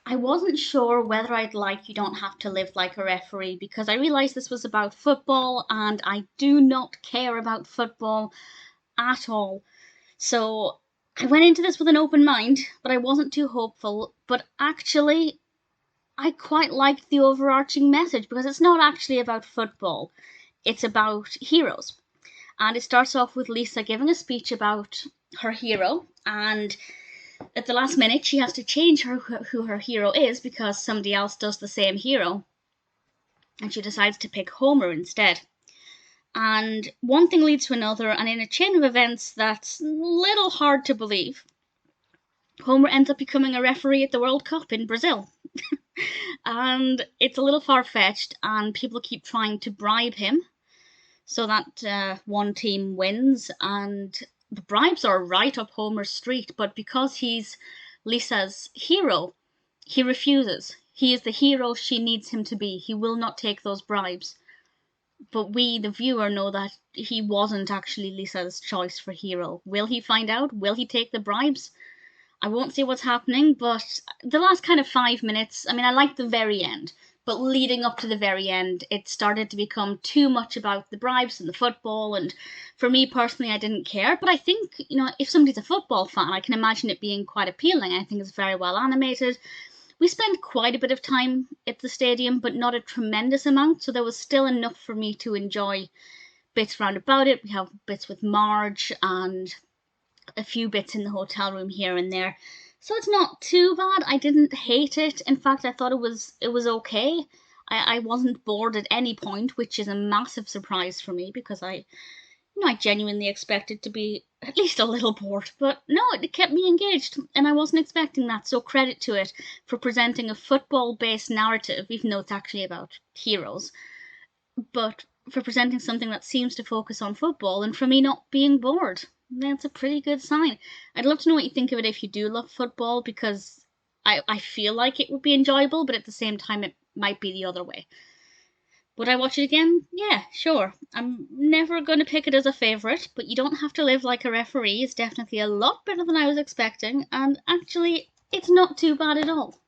I wasn't sure whether I'd like You Don't Have to Live Like a Referee because I realised this was about football and I do not care about football at all. So I went into this with an open mind, but I wasn't too hopeful. But actually, I quite liked the overarching message because it's not actually about football, it's about heroes. And it starts off with Lisa giving a speech about her hero, and at the last minute she has to change who her hero is because somebody else does the same hero, and she decides to pick Homer instead. And one thing leads to another, and in a chain of events that's a little hard to believe, Homer ends up becoming a referee at the World Cup in Brazil. And it's a little far-fetched, and people keep trying to bribe him so that one team wins, and the bribes are right up Homer's street, but because he's Lisa's hero, he refuses. He is the hero she needs him to be. He will not take those bribes. But we, the viewer, know that he wasn't actually Lisa's choice for hero. Will he find out? Will he take the bribes? I won't say what's happening, but the last kind of 5 minutes, I mean, I liked the very end. But leading up to the very end, it started to become too much about the bribes and the football, and for me personally, I didn't care. But I think, if somebody's a football fan, I can imagine it being quite appealing. I think it's very well animated. We spent quite a bit of time at the stadium, but not a tremendous amount, so there was still enough for me to enjoy bits round about it. We have bits with Marge and a few bits in the hotel room here and there. So it's not too bad. I didn't hate it. In fact, I thought it was okay. I wasn't bored at any point, which is a massive surprise for me because I genuinely expected to be at least a little bored. But no, it kept me engaged, and I wasn't expecting that. So credit to it for presenting a football-based narrative, even though it's actually about heroes. But for presenting something that seems to focus on football, and for me not being bored. That's a pretty good sign. I'd love to know what you think of it if you do love football, because I feel like it would be enjoyable, but at the same time it might be the other way. Would I watch it again? Yeah, sure. I'm never going to pick it as a favourite, but You Don't Have to Live Like a Referee is definitely a lot better than I was expecting, and actually, it's not too bad at all.